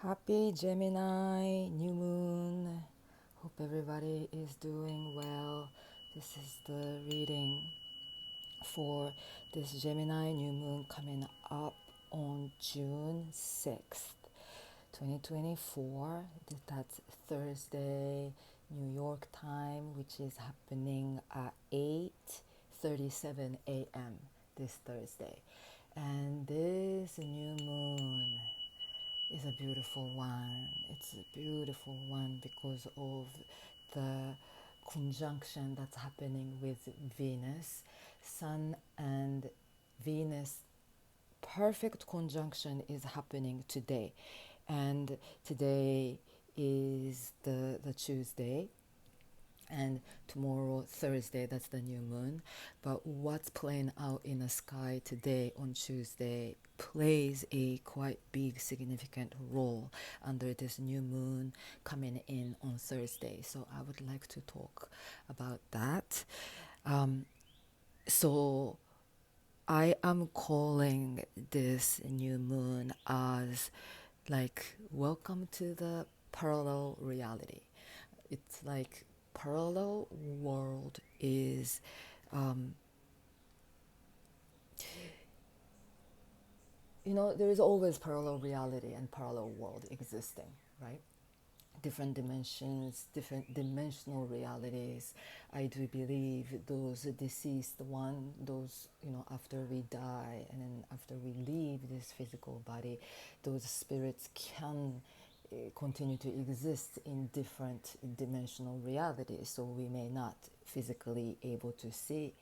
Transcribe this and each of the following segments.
Happy Gemini new moon. Hope everybody is doing well. This is the reading for this Gemini new moon coming up on June 6th, 2024. That's Thursday, New York time, which is happening at 8:37 a.m. this Thursday. And this new moon is a beautiful one. It's a beautiful one because of the conjunction that's happening with Venus. Sun and Venus perfect conjunction is happening today. And today is the Tuesday, and tomorrow Thursday, that's the new moon. But what's playing out in the sky today on Tuesday plays a quite big significant role under this new moon coming in on Thursday. So I would like to talk about that. So I am calling this new moon as like welcome to the parallel reality. It's like parallel world is there is always parallel reality and parallel world existing, right? Different dimensions, different dimensional realities. I do believe those deceased one, those, after we die and then after we leave this physical body, those spirits can continue to exist in different dimensional realities. So we may not physically able to see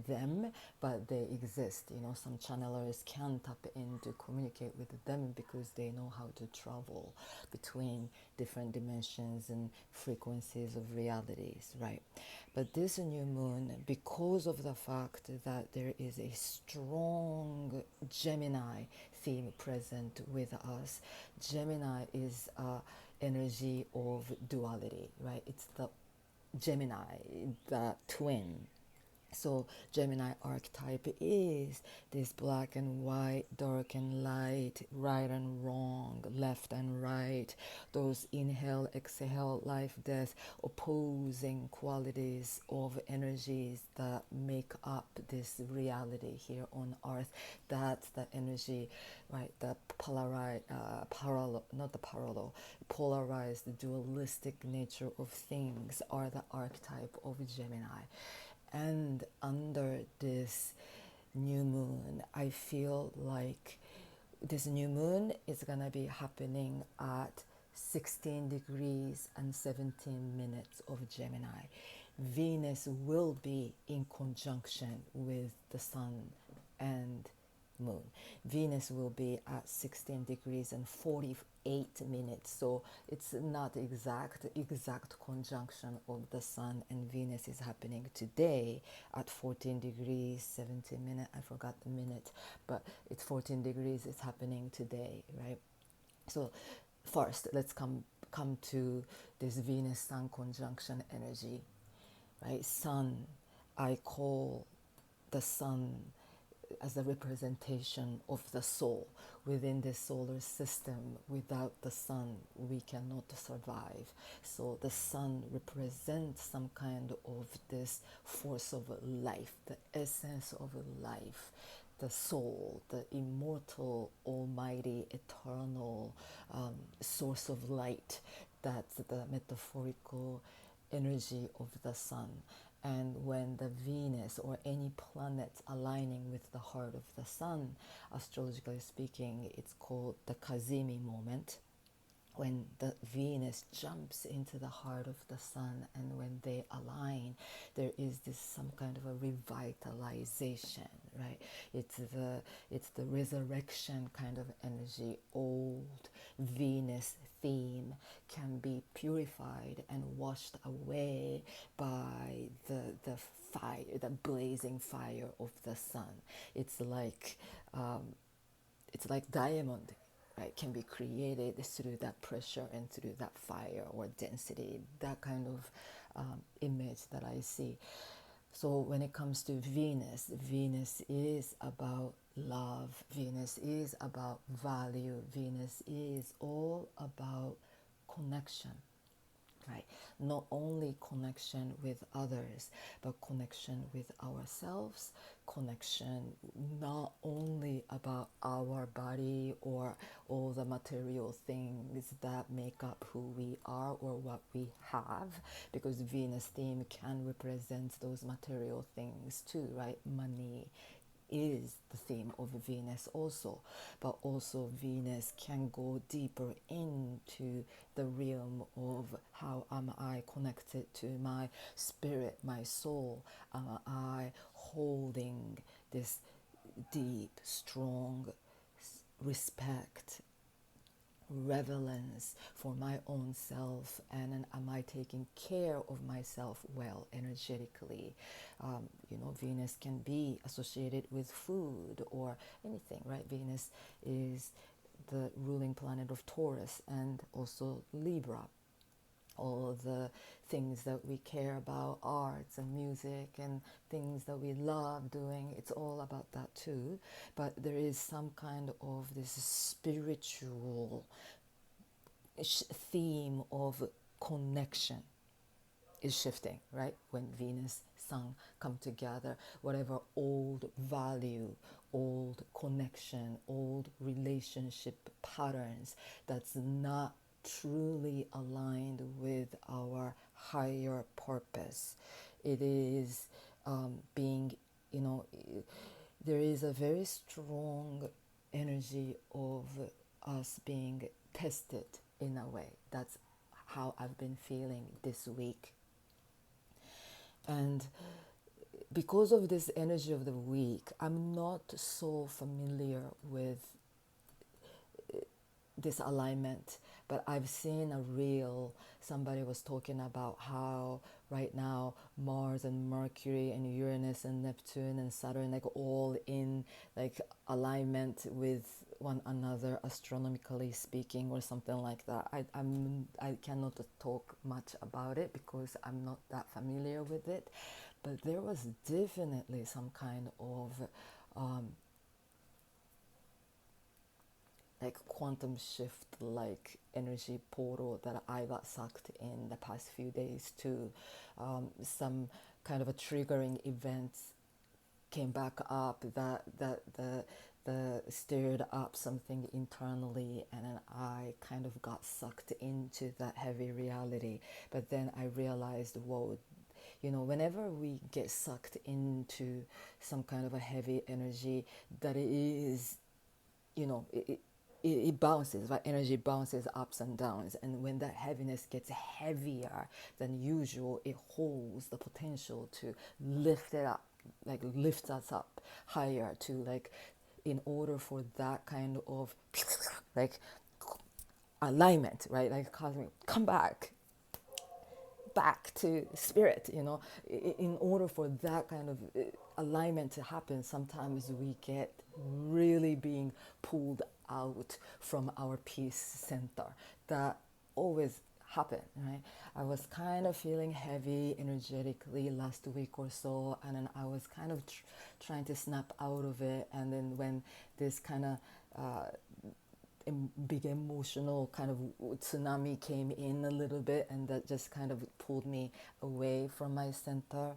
them, but they exist. Some channelers can tap in to communicate with them because they know how to travel between different dimensions and frequencies of realities, right? But this new moon, because of the fact that there is a strong Gemini theme present with us, Gemini is energy of duality, right? It's the Gemini, the twin. So Gemini archetype is this black and white, dark and light, right and wrong, left and right, those inhale, exhale, life, death, opposing qualities of energies that make up this reality here on earth. That's the energy, right? The parallel, not the parallel, polarized, dualistic nature of things are the archetype of Gemini. And under this new moon, I feel like this new moon is gonna be happening at 16 degrees and 17 minutes of Gemini. Venus will be in conjunction with the sun and moon. Venus will be at 16 degrees and 48 minutes. So it's not exact conjunction of the sun and Venus is happening today at 14 degrees 17 minutes. I forgot the minute, but it's 14 degrees. It's happening today, right? So first, let's come to this Venus Sun conjunction energy, right? Sun, I call the sun as a representation of the soul within the solar system. Without the sun, we cannot survive. So the sun represents some kind of this force of life, the essence of life, the soul, the immortal, almighty, eternal source of light. That's the metaphorical energy of the sun. And when the Venus or any planet aligning with the heart of the sun, astrologically speaking, it's called the Kazimi moment. When the Venus jumps into the heart of the sun and when they align, there is this some kind of a revitalization, right? It's the resurrection kind of energy. Old Venus theme can be purified and washed away by the fire, the blazing fire of the sun. It's like diamond, right, can be created through that pressure and through that fire or density, that kind of image that I see. So when it comes to Venus, Venus is about love. Venus is about value. Venus is all about connection, right? Not only connection with others, but connection with ourselves, connection not only about our body or all the material things that make up who we are or what we have, because Venus theme can represent those material things too, right? Money is the theme of Venus also, but also Venus can go deeper into the realm of how am I connected to my spirit, my soul. Am I holding this deep, strong respect, relevance for my own self, and then am I taking care of myself well energetically? Venus can be associated with food or anything, right? Venus is the ruling planet of Taurus and also Libra. All the things that we care about, arts and music and things that we love doing, it's all about that too. But there is some kind of this spiritual theme of connection is shifting, right? When Venus, Sun come together, whatever old value, old connection, old relationship patterns that's not truly aligned with our higher purpose. It is being, you know, there is a very strong energy of us being tested in a way. That's how I've been feeling this week. And because of this energy of the week, I'm not so familiar with this alignment, but I've seen a reel. Somebody was talking about how right now Mars and Mercury and Uranus and Neptune and Saturn, like all in like alignment with one another, astronomically speaking, or something like that. I cannot talk much about it because I'm not that familiar with it, but there was definitely some kind of like quantum shift like energy portal that I got sucked in the past few days too. Some kind of a triggering events came back up that stirred up something internally, and then I kind of got sucked into that heavy reality. But then I realized, whoa, whenever we get sucked into some kind of a heavy energy, that it is, it bounces, right? Energy bounces ups and downs. And when that heaviness gets heavier than usual, it holds the potential to lift it up, like lift us up higher to like, in order for that kind of like alignment, right? Like cosmic, come back to spirit, in order for that kind of alignment to happen, sometimes we get really being pulled out from our peace center. That always happen, right? I was kind of feeling heavy energetically last week or so, and then I was kind of trying to snap out of it, and then when this kind of big emotional kind of tsunami came in a little bit, and that just kind of pulled me away from my center,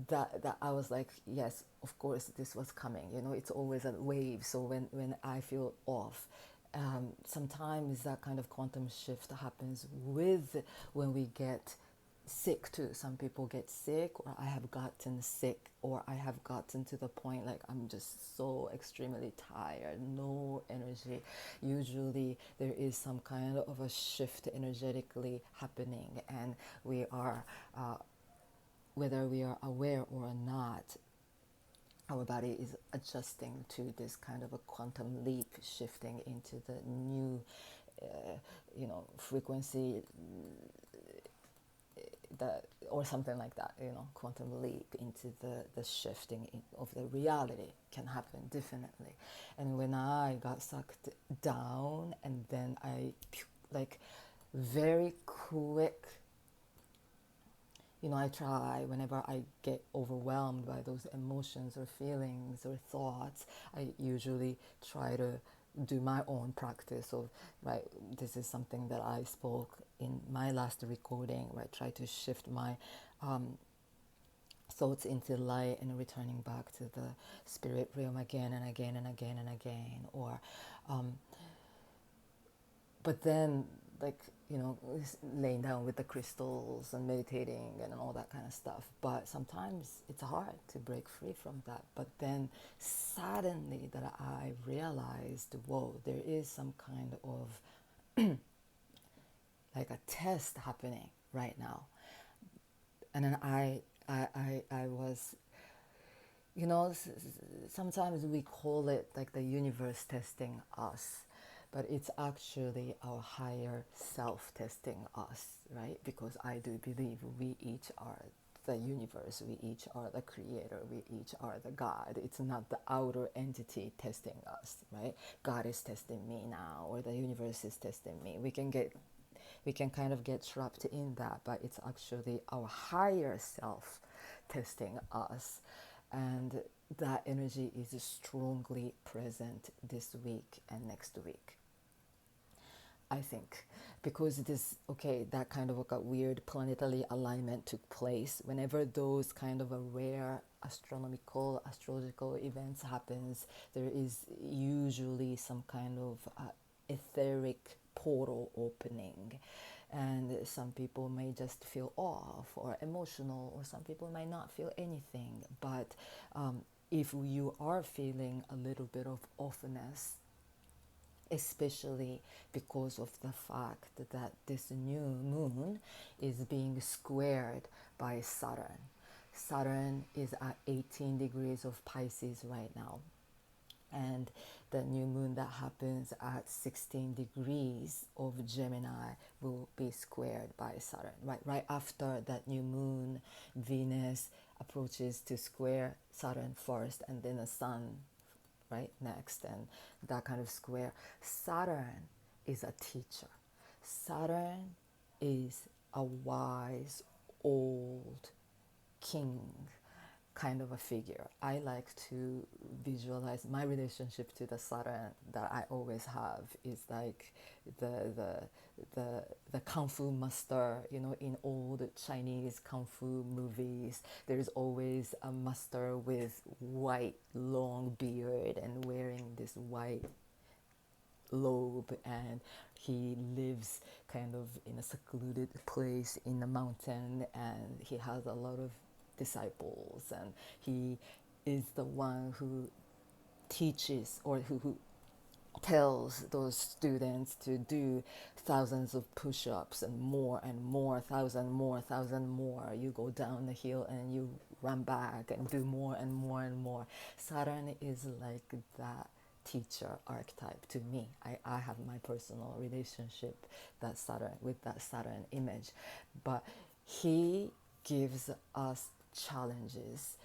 that I was like, yes, of course this was coming. It's always a wave. So when I feel off, sometimes that kind of quantum shift happens with when we get sick too. Some people get sick, or I have gotten sick, or I have gotten to the point like I'm just so extremely tired, no energy. Usually there is some kind of a shift energetically happening, and we are whether we are aware or not, our body is adjusting to this kind of a quantum leap, shifting into the new frequency, that, or something like that, quantum leap into the shifting of the reality can happen definitely. And when I got sucked down, and then I like very quick I try whenever I get overwhelmed by those emotions or feelings or thoughts, I usually try to do my own practice of, right, this is something that I spoke in my last recording, right, try to shift my thoughts into light and returning back to the spirit realm again and again and again and again, or um, but then, like, laying down with the crystals and meditating and all that kind of stuff. But sometimes it's hard to break free from that. But then suddenly that I realized, whoa, there is some kind of like a test happening right now. And then I was, sometimes we call it like the universe testing us, but it's actually our higher self testing us, right? Because I do believe we each are the universe, we each are the creator, we each are the God. It's not the outer entity testing us, right? God is testing me now, or the universe is testing me. We can kind of get trapped in that, but it's actually our higher self testing us. And that energy is strongly present this week and next week, I think, because that kind of like a weird planetary alignment took place. Whenever those kind of a rare astronomical, astrological events happens, there is usually some kind of etheric portal opening, and some people may just feel off or emotional, or some people might not feel anything. But if you are feeling a little bit of offness, especially because of the fact that this new moon is being squared by Saturn. Saturn is at 18 degrees of Pisces right now. And the new moon that happens at 16 degrees of Gemini will be squared by Saturn. Right after that new moon, Venus approaches to square Saturn first, and then the sun right next, and that kind of square. Saturn is a teacher. Saturn is a wise old king kind of a figure. I like to visualize my relationship to the Saturn that I always have is like the kung fu master, in old Chinese kung fu movies. There's always a master with white long beard and wearing this white lobe, and he lives kind of in a secluded place in the mountain, and he has a lot of disciples, and he is the one who teaches, or who tells those students to do thousands of push-ups and more, thousand more. You go down the hill and you run back and do more and more and more. Saturn is like that teacher archetype to me. I have my personal relationship with that Saturn image, but he gives us challenges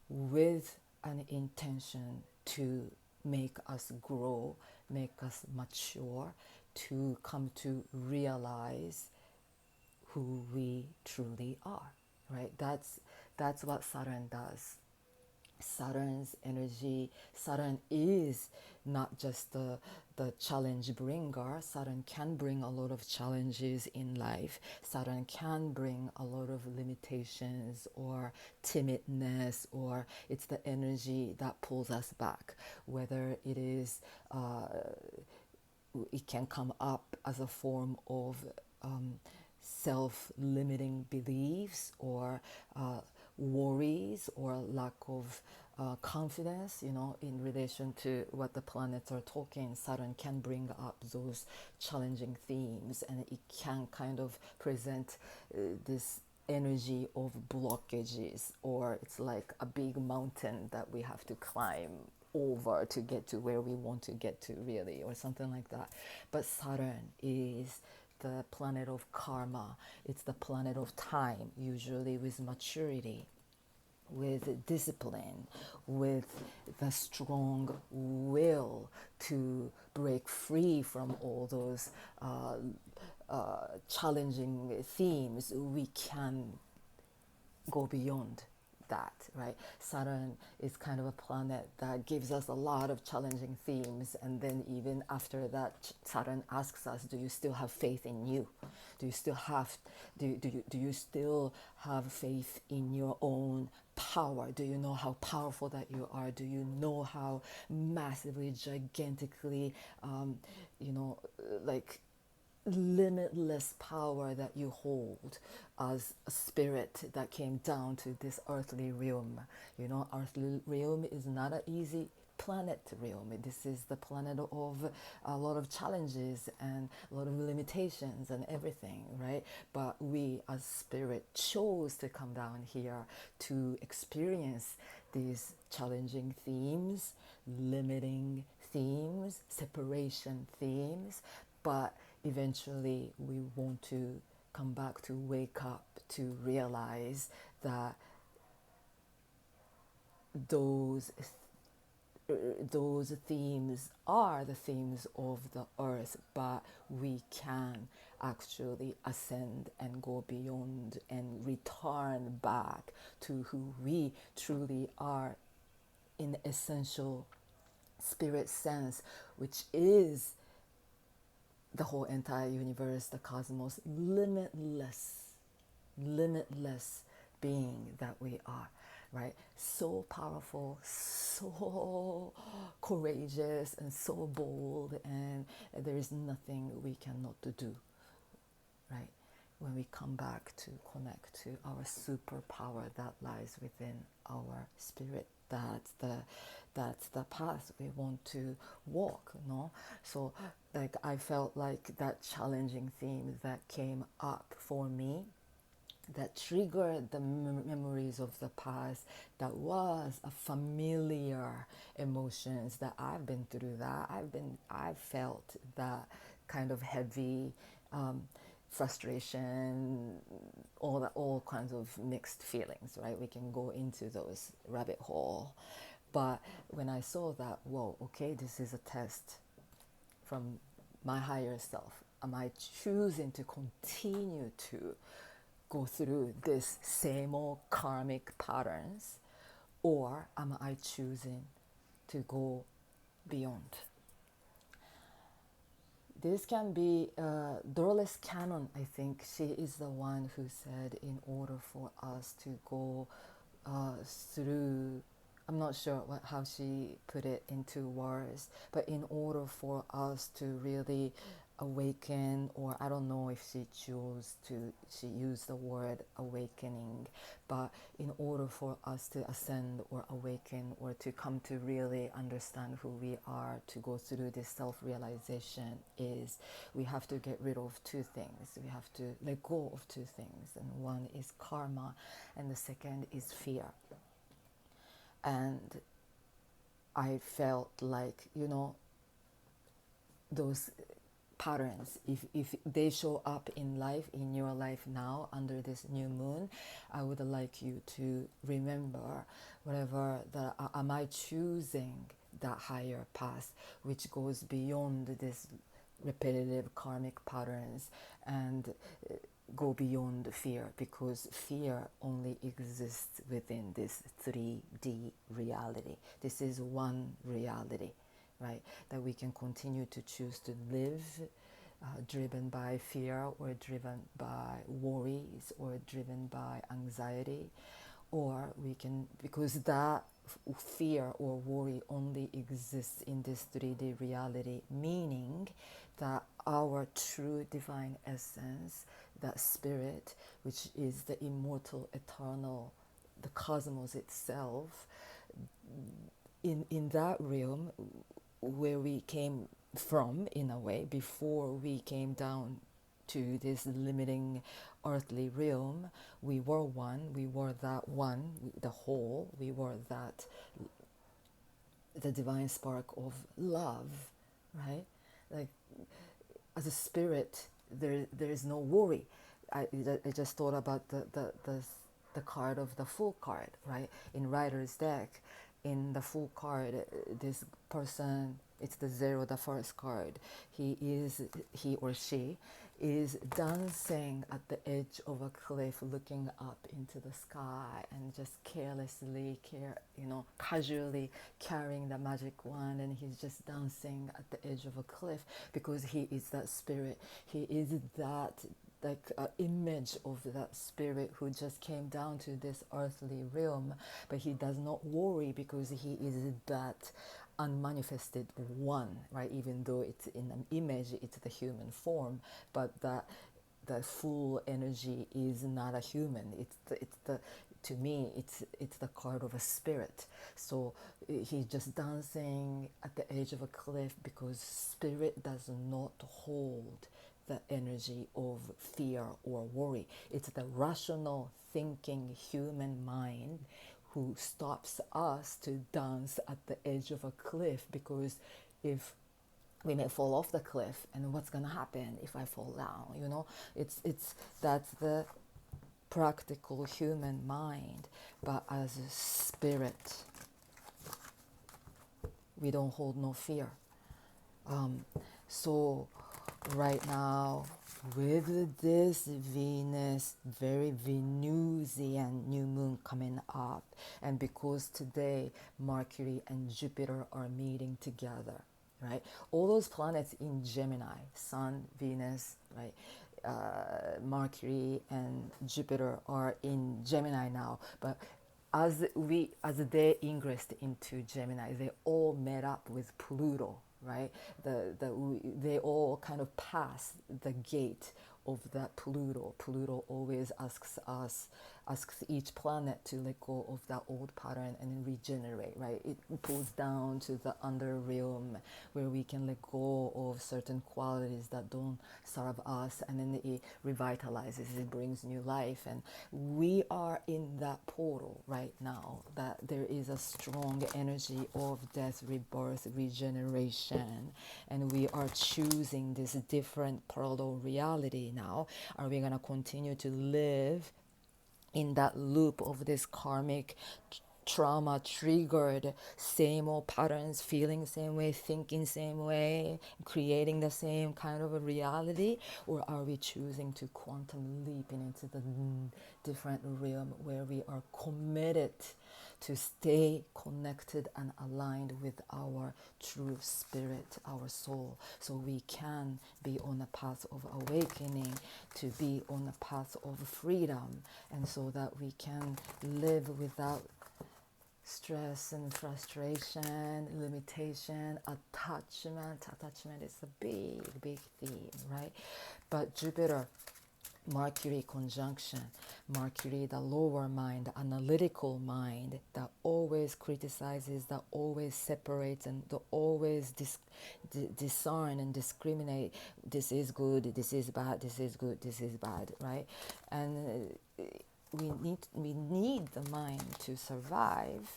with an intention to make us grow, make us mature, to come to realize who we truly are, right? That's what Saturn does. Saturn's energy, Saturn is not just the challenge bringer. Saturn can bring a lot of challenges in life. Saturn can bring a lot of limitations or timidness, or it's the energy that pulls us back, whether it is it can come up as a form of self-limiting beliefs, or worries, or lack of confidence, in relation to what the planets are talking. Saturn can bring up those challenging themes, and it can kind of present this energy of blockages, or it's like a big mountain that we have to climb over to get to where we want to get to, really, or something like that. But Saturn is the planet of karma. It's the planet of time, usually with maturity, with discipline, with the strong will to break free from all those challenging themes. We can go beyond that, right? Saturn is kind of a planet that gives us a lot of challenging themes, and then even after that, Saturn asks us, do you still have faith in you? Do you still have do you still have faith in your own power? Do you know how powerful that you are? Do you know how massively, gigantically, you know, like limitless power that you hold as a spirit that came down to this earthly realm? You know, earthly realm is not an easy planet realm. This is the planet of a lot of challenges and a lot of limitations and everything, right? But we as spirit chose to come down here to experience these challenging themes, limiting themes, separation themes, but eventually we want to come back to wake up to realize that those those themes are the themes of the earth, but we can actually ascend and go beyond and return back to who we truly are in essential spirit sense, which is the whole entire universe, the cosmos, limitless being that we are, right? So powerful, so courageous, and so bold, and there is nothing we cannot do, right? When we come back to connect to our superpower that lies within our spirit, that's the path we want to walk, no? So like I felt like that challenging theme that came up for me, that triggered the memories of the past, that was a familiar emotions that I've been through, that I've felt that kind of heavy frustration, all kinds of mixed feelings, right? We can go into those rabbit hole. But when I saw that, whoa, okay, this is a test from my higher self. Am I choosing to continue to go through this same old karmic patterns, or am I choosing to go beyond? This can be Dorles Cannon, I think. She is the one who said, in order for us to go through, I'm not sure how she put it into words, but in order for us to really awaken, or I don't know if she used the word awakening, but in order for us to ascend or awaken, or to come to really understand who we are, to go through this self-realization, is we have to get rid of two things. We have to let go of two things, and one is karma and the second is fear. And I felt like, those patterns, if they show up in life, in your life now under this new moon, I would like you to remember whatever that, am I choosing that higher path which goes beyond this repetitive karmic patterns, and go beyond fear, because fear only exists within this 3D reality. This is one reality, right? That we can continue to choose to live driven by fear, or driven by worries, or driven by anxiety, or we can, because that fear or worry only exists in this 3D reality, meaning that our true divine essence, that spirit, which is the immortal, eternal, the cosmos itself, in that realm where we came from, in a way, before we came down to this limiting earthly realm, we were one, we were that one, the whole, we were that, the divine spark of love, right? Like, as a spirit, there is no worry. I just thought about the card of the Fool card, right? In Rider's deck, in the Fool card, this person It's the zero, the first card. He or she is dancing at the edge of a cliff, looking up into the sky and just carelessly, casually carrying the magic wand, and he's just dancing at the edge of a cliff because he is that spirit. He is that like image of that spirit who just came down to this earthly realm, but he does not worry because he is that unmanifested one, right? Even though it's in an image, it's the human form, but the full energy is not a human. It's the to me it's the card of a spirit. So he's just dancing at the edge of a cliff because spirit does not hold the energy of fear or worry. It's the rational thinking human mind who stops us to dance at the edge of a cliff, because if we may fall off the cliff, and what's going to happen if I fall down, it's that's the practical human mind. But as a spirit, we don't hold no fear. So right now, with this Venus, very Venusian new moon coming up, and because today Mercury and Jupiter are meeting together, right? All those planets in Gemini, Sun, Venus, right? Mercury and Jupiter are in Gemini now, but as they ingressed into Gemini, they all met up with Pluto, right? They all kind of pass the gate of that Pluto. Pluto always asks each planet to let go of that old pattern and regenerate, right? It pulls down to the under realm where we can let go of certain qualities that don't serve us, and then it revitalizes, it brings new life. And we are in that portal right now, that there is a strong energy of death, rebirth, regeneration, and we are choosing this different parallel reality now. Are we going to continue to live in that loop of this karmic trauma triggered same old patterns, feeling same way, thinking same way, creating the same kind of a reality? Or are we choosing to quantum leap into the different realm where we are committed to stay connected and aligned with our true spirit, our soul, so we can be on a path of awakening, to be on a path of freedom, and so that we can live without stress and frustration, limitation, attachment. Attachment is a big theme, right? But Jupiter, Mercury conjunction, Mercury, the lower mind, the analytical mind that always criticizes, that always separates, and that always discern and discriminate. This is good, this is bad, this is good, this is bad, right? And we need the mind to survive,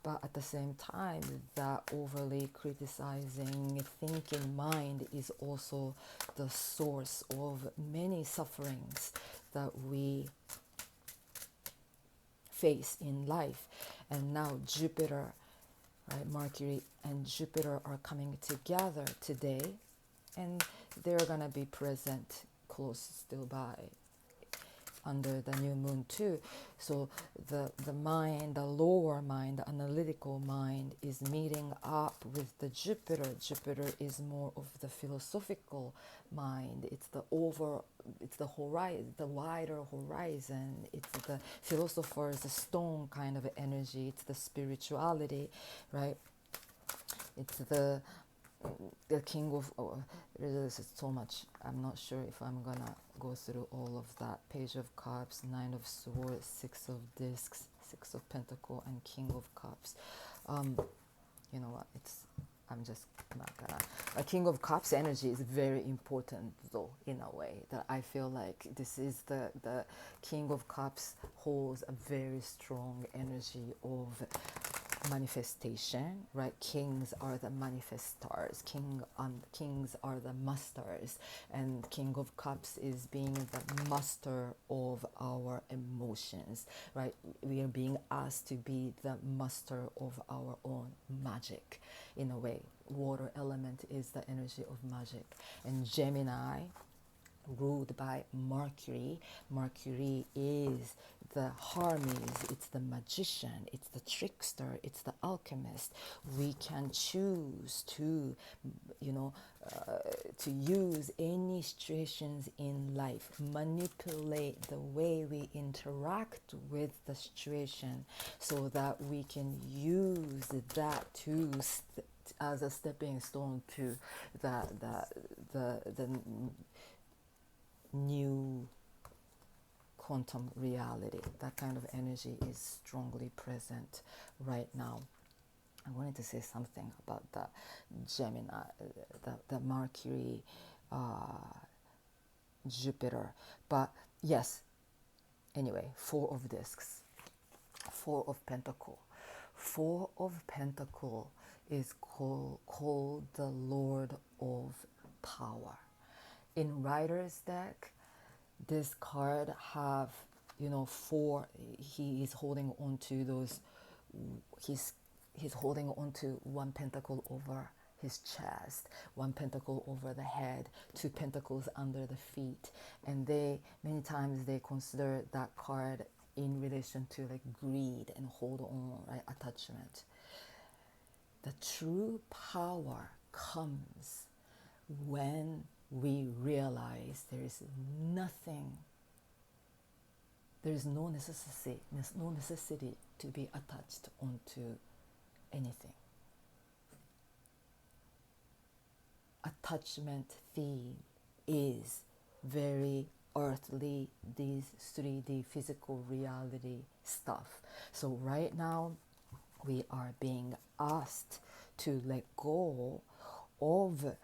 but at the same time, that overly criticizing, thinking mind is also the source of many sufferings that we face in life. And now Jupiter, right, Mercury and Jupiter are coming together today, and they're going to be present close still by under the new moon too. So the mind, the lower mind, the analytical mind is meeting up with the Jupiter. Jupiter is more of the philosophical mind. It's the horizon, the wider horizon. It's the philosopher's stone kind of energy. It's the spirituality, right? It's the king of, there's so much. I'm not sure if I'm gonna go through all of that. Page of Cups, Nine of Swords, Six of Discs, Six of Pentacle, and King of Cups. You know what, I'm just not gonna. A King of Cups energy is very important, though, in a way that I feel like this is the King of Cups holds a very strong energy of manifestation, right? Kings are the manifestors. Kings are the masters, and King of Cups is being the master of our emotions, right? We are being asked to be the master of our own magic, in a way. Water element is the energy of magic, and Gemini, ruled by Mercury. Mercury is the Hermes, it's the magician, it's the trickster, it's the alchemist. We can choose to, you know, to use any situations in life, manipulate the way we interact with the situation so that we can use that to as a stepping stone to the new quantum reality. That kind of energy is strongly present right now. I wanted to say something about the Gemini, the Mercury, Jupiter. But yes, anyway, Four of Discs, Four of Pentacle. Four of Pentacle is called the Lord of Power. In Rider's deck, this card have, four. He is holding on to those. He's holding on to one pentacle over his chest, one pentacle over the head, two pentacles under the feet, and they many times they consider that card in relation to like greed and hold on, right, attachment. The true power comes when we realize there is no necessity to be attached onto anything. Attachment theme is very earthly, these 3D physical reality stuff. So right now we are being asked to let go of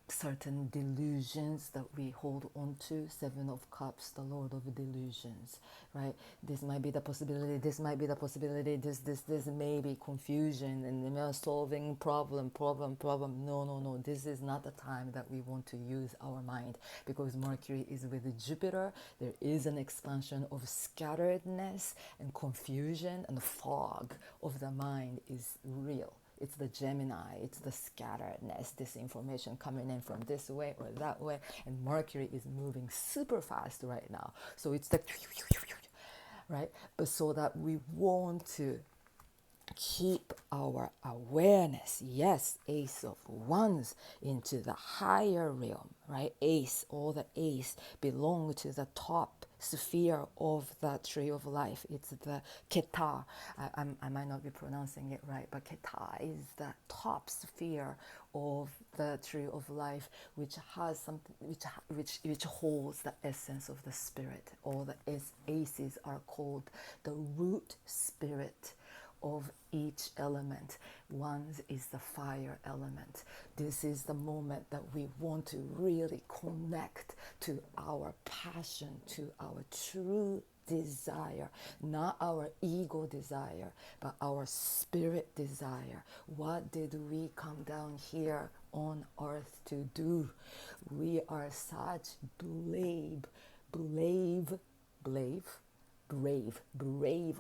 certain delusions that we hold on to. Seven of Cups, the Lord of Delusions, right? This might be the possibility, this might be the possibility, this may be confusion and solving problem. No. This is not the time that we want to use our mind, because Mercury is with Jupiter. There is an expansion of scatteredness and confusion, and the fog of the mind is real. It's the Gemini, it's the scatteredness, this information coming in from this way or that way. And Mercury is moving super fast right now. So it's the, right? But so that we want to keep our awareness, yes, Ace of Wands, into the higher realm, right? Ace, all the ace belong to the top sphere of the tree of life. It's the Keta. I might not be pronouncing it right, but Keta is the top sphere of the tree of life, which has something, which holds the essence of the spirit. All the aces are called the root spirit of each element. Wands is the fire element. This is the moment that we want to really connect to our passion, to our true desire, not our ego desire, but our spirit desire. What did we come down here on earth to do? We are such brave,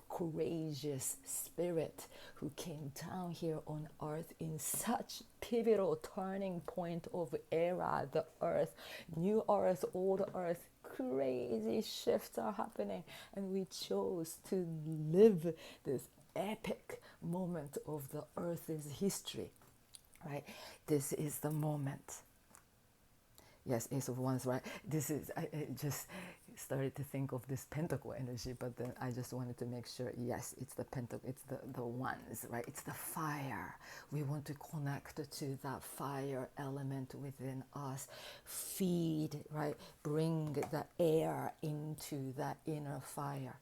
courageous spirit who came down here on earth in such pivotal turning point of era. The earth, new earth, old earth, crazy shifts are happening, and we chose to live this epic moment of the earth's history, right? This is the moment. Yes, Ace of Wands, right? This is, I just started to think of this pentacle energy, but then I just wanted to make sure, yes, it's the pentacle, it's the wands, right? It's the fire. We want to connect to that fire element within us. Feed, right? Bring the air into that inner fire.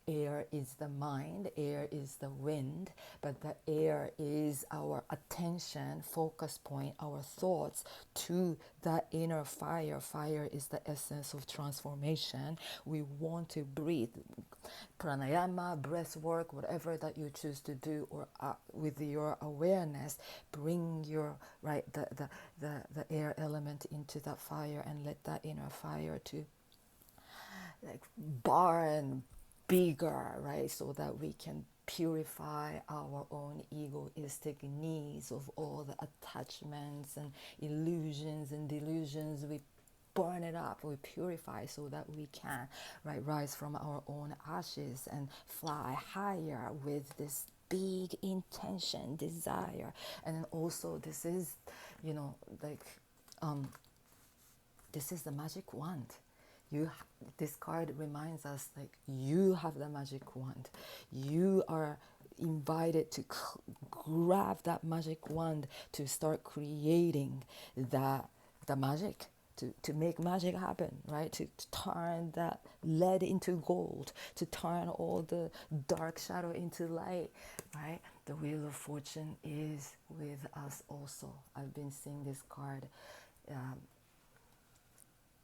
air is the mind, air is the wind, but the air is our attention, focus point, our thoughts to that inner fire. Fire is the essence of transformation. We want to breathe. Pranayama, breath work, whatever that you choose to do, or with your awareness, bring your the air element into that fire and let that inner fire to like burn bigger, right? So that we can purify our own egoistic needs of all the attachments and illusions and delusions. We burn it up, we purify so that we can, right, rise from our own ashes and fly higher with this big intention, desire. And then also this is, you know, like this is the magic wand. This card reminds us, like, you have the magic wand. You are invited to grab that magic wand to start creating the magic, to make magic happen, right? To turn that lead into gold, to turn all the dark shadow into light, right? The Wheel of Fortune is with us also. I've been seeing this card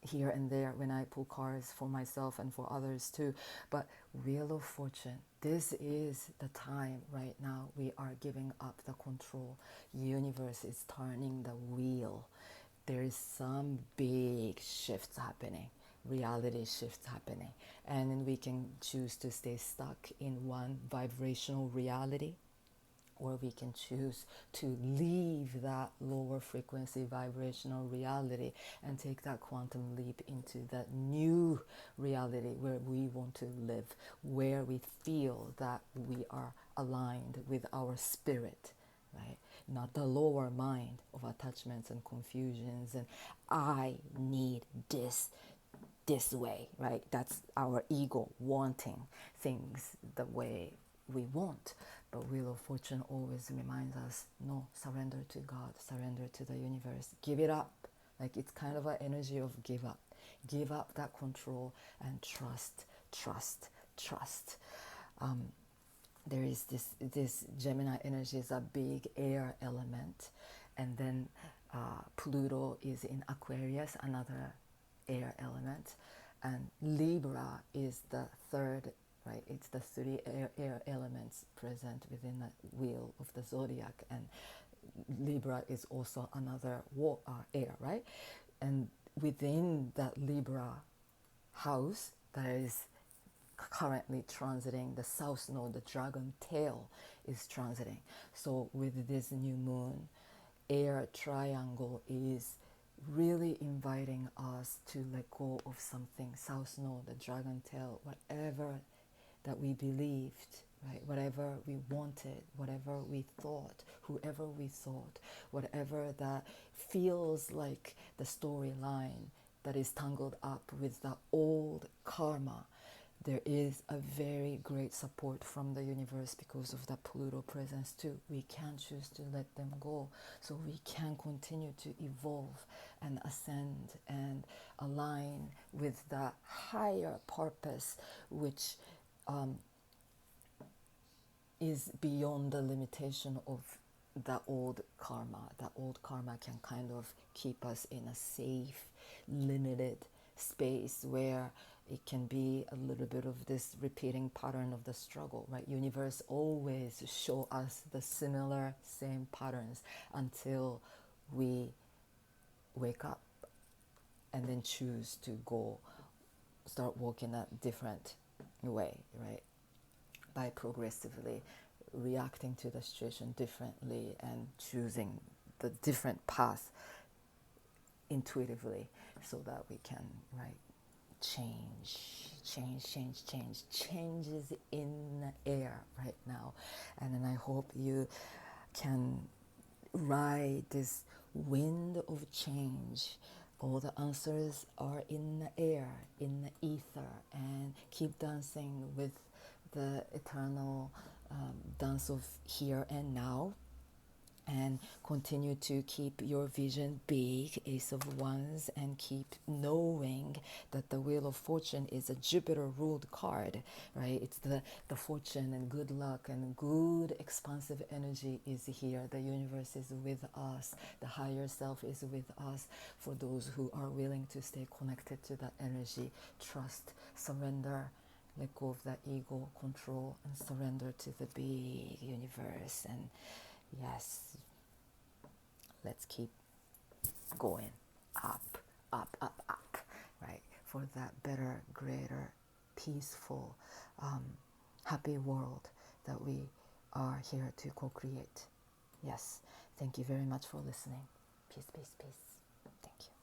here and there when I pull cards for myself and for others too. But Wheel of Fortune, this is the time right now we are giving up the control. Universe is turning the wheel. There is some big shifts happening, reality shifts happening, and then we can choose to stay stuck in one vibrational reality, or we can choose to leave that lower frequency vibrational reality and take that quantum leap into that new reality where we want to live, where we feel that we are aligned with our spirit, right? Not the lower mind of attachments and confusions and I need this way, right? That's our ego wanting things the way we want. But Wheel of Fortune always reminds us, no, surrender to God, surrender to the universe, give it up. Like, it's kind of an energy of give up. Give up that control and trust, trust, trust. There is this Gemini energy is a big air element, and then Pluto is in Aquarius, another air element, and Libra is the third, right? It's the three air elements present within the wheel of the zodiac, and Libra is also another air, right? And within that Libra house that is currently transiting the south node, the dragon tail is transiting. So with this new moon, air triangle is really inviting us to let go of something. South node, the dragon tail, whatever that we believed, right? Whatever we wanted, whatever we thought, whoever we thought, whatever that feels like the storyline that is tangled up with the old karma. There is a very great support from the universe because of the Pluto presence too. We can choose to let them go so we can continue to evolve and ascend and align with the higher purpose, which is beyond the limitation of the old karma. The old karma can kind of keep us in a safe, limited space where it can be a little bit of this repeating pattern of the struggle, right? Universe always show us the similar same patterns until we wake up and then choose to go start walking a different way, right? By progressively reacting to the situation differently and choosing the different path intuitively so that we can, right, changes in the air right now. And then I hope you can ride this wind of change. All the answers are in the air, in the ether, and keep dancing with the eternal dance of here and now. and continue to keep your vision big, Ace of Wands, and keep knowing that the Wheel of Fortune is a Jupiter ruled card, right? It's the fortune and good luck and good expansive energy is here. The universe is with us. The higher self is with us for those who are willing to stay connected to that energy. Trust, surrender, let go of that ego, control, and surrender to the big universe. And yes, let's keep going up, up, up, up, right? For that better, greater, peaceful, happy world that we are here to co-create. Yes, thank you very much for listening. Peace, peace, peace. Thank you.